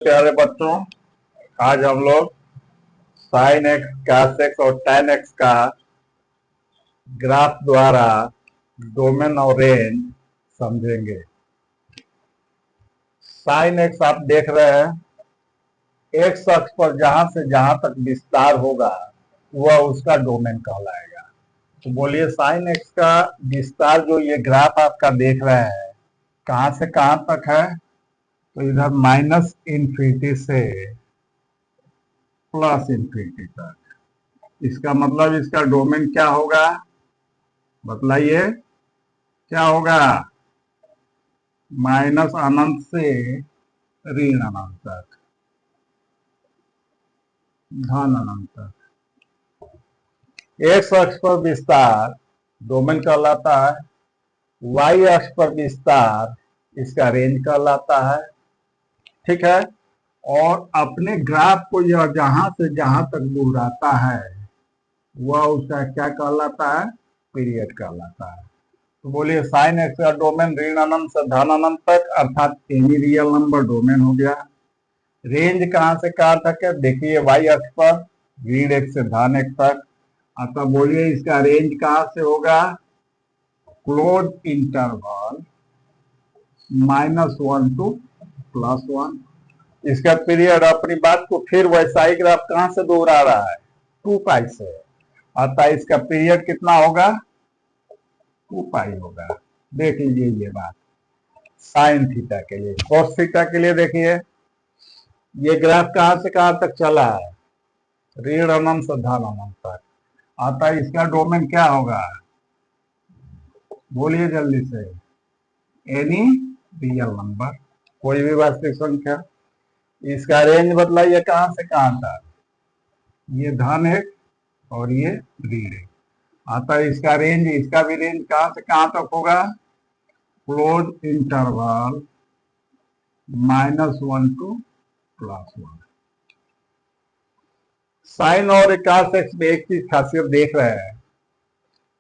प्यारे बच्चों, आज हम लोग साइन एक्स, cos एक्स और tan एक्स का ग्राफ द्वारा डोमेन और रेंज समझेंगे। साइन एक्स आप देख रहे हैं, एक्स अक्ष पर जहां से जहां तक विस्तार होगा वह उसका डोमेन कहलाएगा। तो बोलिए, साइन एक्स का विस्तार जो ये ग्राफ आपका देख रहे हैं, कहां से कहां तक है? तो इधर माइनस इन्फिनिटी से प्लस इन्फिनिटी तक। इसका मतलब इसका डोमेन क्या होगा? बतलाइए, क्या होगा? माइनस अनंत से ऋण अनंत तक, धन अनंत तक। एक्स अक्ष पर विस्तार डोमेन कहलाता है, वाई अक्ष पर विस्तार इसका रेंज कहलाता है। ठीक है। और अपने ग्राफ को यह जहां से जहां तक दोहराता है वह उसका क्या कहलाता है? पीरियड कहलाता है। तो बोलिए, साइन एक्स का डोमेन ऋण अनंत से धन अनंत तक, अर्थात एनी रियल नंबर डोमेन हो गया। रेंज कहां से कहां तक है? देखिए, वाई अक्ष पर ऋण एक से धन एक तक। अतः बोलिए, इसका रेंज कहां से होगा? Close interval -1 to +1। इसका पीरियड, अपनी बात को फिर वैसा ही ग्राफ कहां से दोहरा रहा है? 2 पाई से। अतः इसका पीरियड कितना होगा? 2 पाई होगा। देख लीजिए ये बात साइन थीटा के लिए। कॉस थीटा के लिए देखिए, ये ग्राफ कहां से कहां तक चला है? ऋण अनंत से धन अनंत तक। अतः इसका डोमेन क्या होगा? बोलिए जल्दी से। एनी रियल नंबर, कोई भी वास्तविक संख्या। इसका रेंज बतलाइए, कहां से कहां तक? ये धन एक और ये ऋण एक। अतः इसका रेंज, इसका भी रेंज कहां से कहां तक होगा? Close interval -1 to +1। साइन और cos एक्स में एक चीज खासियत देख रहे हैं,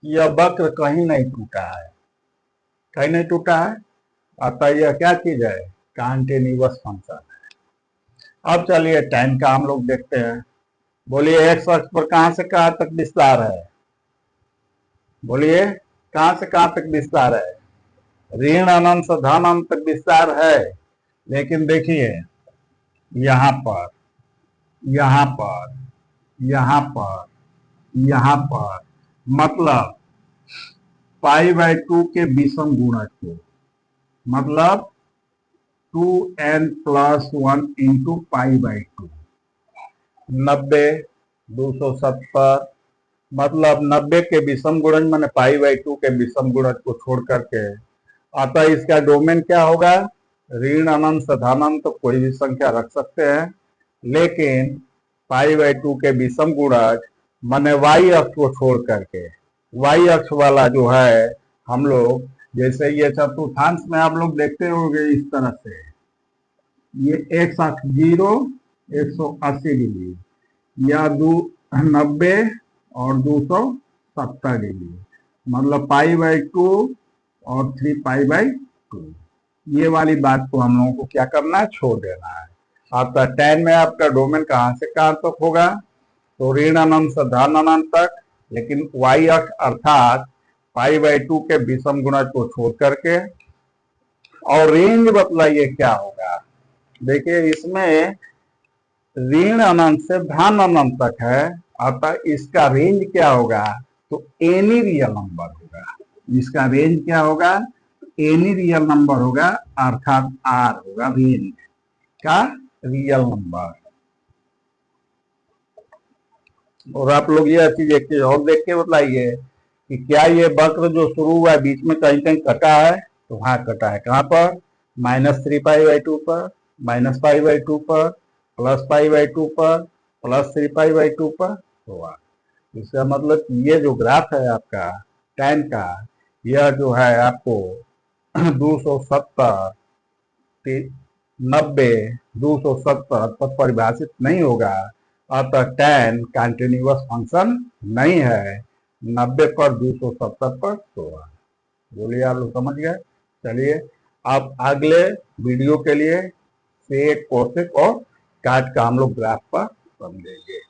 यह वक्र कहीं नहीं टूटा है, कहीं नहीं टूटा है। अतः यह क्या चीज है? कॉन्टिन्यूअस फंक्शन है। अब चलिए tan का हम लोग देखते हैं। बोलिए, एक्स अक्ष पर कहां से कहां तक विस्तार है? बोलिए, कहां से कहां तक विस्तार है? ऋण अनंत से धन अनंत तक विस्तार है। लेकिन देखिए, यहां पर, यहां पर, यहां पर, यहां पर, मतलब π/2 के विषम गुणक को, मतलब 2n+1 इंटू π/2। 90, 270, मतलब 90 के विषम गुणज माने π/2 के विषम गुणज को छोड़ करके। अतः इसका डोमेन क्या होगा? ऋण अनंत से धन अनंत तो कोई भी संख्या रख सकते हैं, लेकिन π/2 के विषम गुणज माने वाई अक्ष को छोड़ करके। वाई अक्ष वाला जो है, हम लोग जैसे ये चतुर्थांश में आप लोग देखते होंगे इस तरह से, ये एक्स अक्ष 0 180 डिग्री, या 90 और 270 डिग्री, मतलब π/2 और 3π/2। ये वाली बात को हम लोगों को क्या करना है? छोड़ देना है। आपका tan में आपका डोमेन कहां से कहां तक होगा? तो ऋण अनंत से धन अनंत तक, लेकिन वाई अक्ष अर्थात π/2 के विषम गुणज को छोड़ करके। और रेंज बतलाइए क्या होगा? देखिए, इसमें ऋण अनंत से धन अनंत तक है, अतः इसका रेंज क्या होगा? तो एनी रियल नंबर होगा। इसका रेंज क्या होगा? एनी रियल नंबर होगा, अर्थात आर होगा रेंज का रियल नंबर। और आप लोग ये चीज एक चीज और देख के बताइए कि क्या ये वक्र जो शुरू हुआ है बीच में कहीं कहीं कटा है? तो वहां कटा है। कहां पर? -3π/2 पर, -π/2 पर, +π/2 पर, +3π/2 पर हुआ। इसका मतलब ये जो ग्राफ है आपका tan का, यह जो है आपको 270, 90, 270 पर परिभाषित नहीं होगा। अतः tan कंटिन्यूअस फंक्शन नहीं है। 90 पर, 270 पर होगा। बोलिए, आप लोग समझ गए? चलिए, अब अगले वीडियो के लिए सेक कोसेक और काट का हम लोग ग्राफ पर समझेंगे।